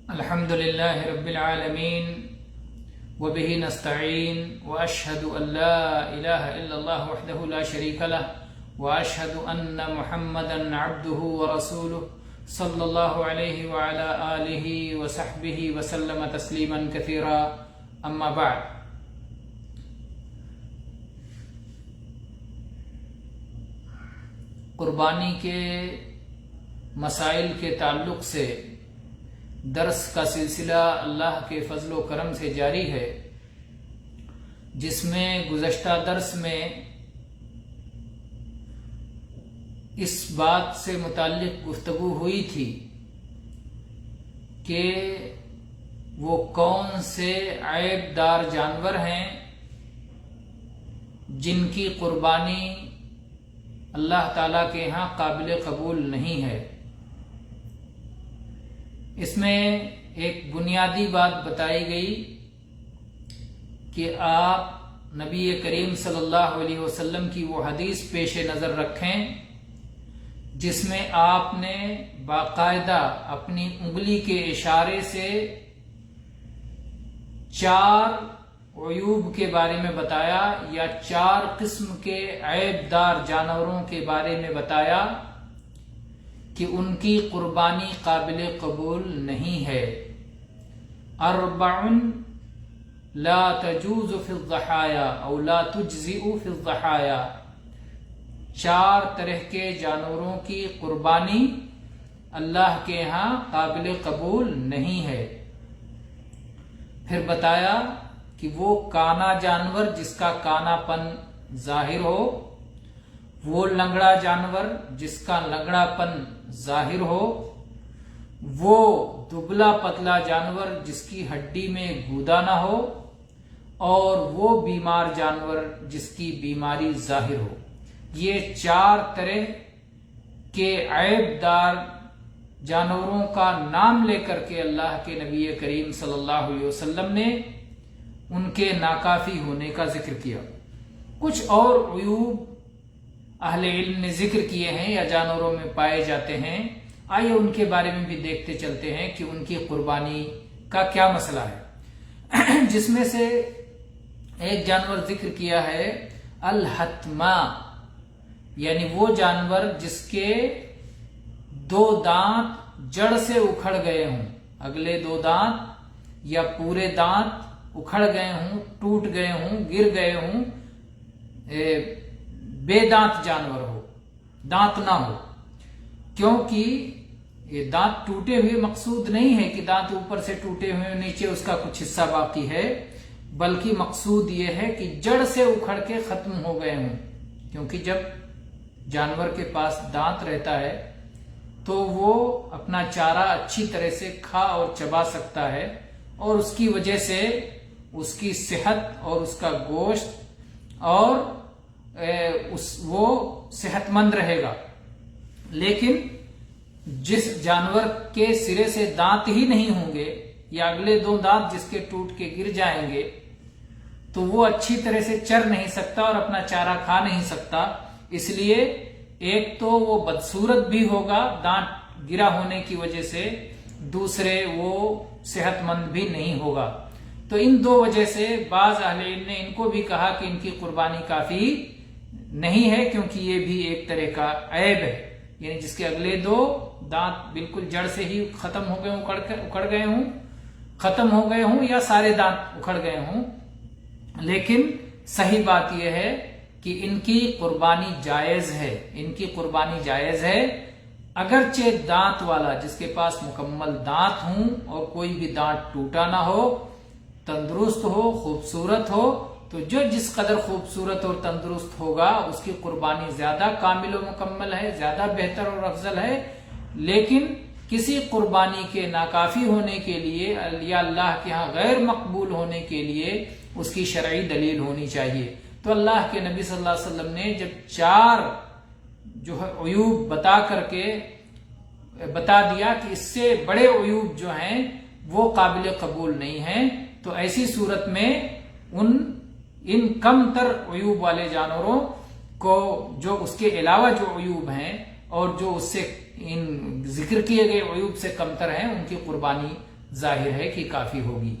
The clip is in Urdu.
الحمد لله رب العالمين وبه نستعين وأشهد أن لا إله إلا الله وحده لا شريك له وأشهد أن محمدا عبده ورسوله صلى الله عليه وعلى آله وصحبه وسلم تسليما كثيرا أما بعد. قربانی کے مسائل کے تعلق سے درس کا سلسلہ اللہ کے فضل و کرم سے جاری ہے، جس میں گزشتہ درس میں اس بات سے متعلق گفتگو ہوئی تھی کہ وہ کون سے عیب دار جانور ہیں جن کی قربانی اللہ تعالیٰ کے ہاں قابل قبول نہیں ہے۔ اس میں ایک بنیادی بات بتائی گئی کہ آپ نبی کریم صلی اللہ علیہ وسلم کی وہ حدیث پیش نظر رکھیں جس میں آپ نے باقاعدہ اپنی انگلی کے اشارے سے 4 عیوب کے بارے میں بتایا، یا 4 قسم کے عیب دار جانوروں کے بارے میں بتایا کہ ان کی قربانی قابل قبول نہیں ہے۔ 4 لا تجوز فی الضحایا او لا تجزئ فی الضحایا، 4 طرح کے جانوروں کی قربانی اللہ کے ہاں قابل قبول نہیں ہے۔ پھر بتایا کہ وہ کانا جانور جس کا کانا پن ظاہر ہو، وہ لنگڑا جانور جس کا لنگڑا پن ظاہر ہو، وہ دبلا پتلا جانور جس کی ہڈی میں گودا نہ ہو، اور وہ بیمار جانور جس کی بیماری ظاہر ہو۔ یہ 4 طرح کے عیب دار جانوروں کا نام لے کر کے اللہ کے نبی کریم صلی اللہ علیہ وسلم نے ان کے ناکافی ہونے کا ذکر کیا۔ کچھ اور عیوب اہل علم نے ذکر کیے ہیں یا جانوروں میں پائے جاتے ہیں، آئیے ان کے بارے میں بھی دیکھتے چلتے ہیں کہ ان کی قربانی کا کیا مسئلہ ہے۔ جس میں سے ایک جانور ذکر کیا ہے الحتما، یعنی وہ جانور جس کے 2 دانت جڑ سے اکھڑ گئے ہوں، اگلے 2 دانت یا پورے دانت اکھڑ گئے ہوں، ٹوٹ گئے ہوں، گر گئے ہوں، بے دانت جانور ہو، دانت نہ ہو۔ کیونکہ یہ دانت ٹوٹے ہوئے مقصود نہیں ہے کہ دانت اوپر سے ٹوٹے ہوئے نیچے اس کا کچھ حصہ باقی ہے، بلکہ مقصود یہ ہے کہ جڑ سے اکھڑ کے ختم ہو گئے ہوں۔ کیونکہ جب جانور کے پاس دانت رہتا ہے تو وہ اپنا چارہ اچھی طرح سے کھا اور چبا سکتا ہے، اور اس کی وجہ سے اس کی صحت اور اس کا گوشت اور وہ صحت مند رہے گا۔ لیکن جس جانور کے سرے سے دانت ہی نہیں ہوں گے، یا اگلے 2 دانت جس کے ٹوٹ کے گر جائیں گے، تو وہ اچھی طرح سے چر نہیں سکتا اور اپنا چارہ کھا نہیں سکتا۔ اس لیے ایک تو وہ بدصورت بھی ہوگا دانت گرا ہونے کی وجہ سے، دوسرے وہ صحت مند بھی نہیں ہوگا۔ تو ان 2 وجہ سے بعض اہل علم نے ان کو بھی کہا کہ ان کی قربانی کافی نہیں ہے، کیونکہ یہ بھی ایک طرح کا عیب ہے، یعنی جس کے اگلے 2 دانت بالکل جڑ سے ہی ختم ہو گئے ہوں، اکھڑ گئے ہوں، ختم ہو گئے ہوں، یا سارے دانت اکھڑ گئے ہوں۔ لیکن صحیح بات یہ ہے کہ ان کی قربانی جائز ہے، ان کی قربانی جائز ہے، اگرچہ دانت والا جس کے پاس مکمل دانت ہوں اور کوئی بھی دانت ٹوٹا نہ ہو، تندرست ہو، خوبصورت ہو، تو جو جس قدر خوبصورت اور تندرست ہوگا اس کی قربانی زیادہ کامل و مکمل ہے، زیادہ بہتر اور افضل ہے۔ لیکن کسی قربانی کے ناکافی ہونے کے لیے یا اللہ کے ہاں غیر مقبول ہونے کے لیے اس کی شرعی دلیل ہونی چاہیے۔ تو اللہ کے نبی صلی اللہ علیہ وسلم نے جب 4 جو ہے عیوب بتا کر کے بتا دیا کہ اس سے بڑے عیوب جو ہیں وہ قابل قبول نہیں ہیں، تو ایسی صورت میں ان کم تر عیوب والے جانوروں کو، جو اس کے علاوہ جو عیوب ہیں اور جو اس سے ان ذکر کیے گئے عیوب سے کمتر ہیں، ان کی قربانی ظاہر ہے کہ کافی ہوگی.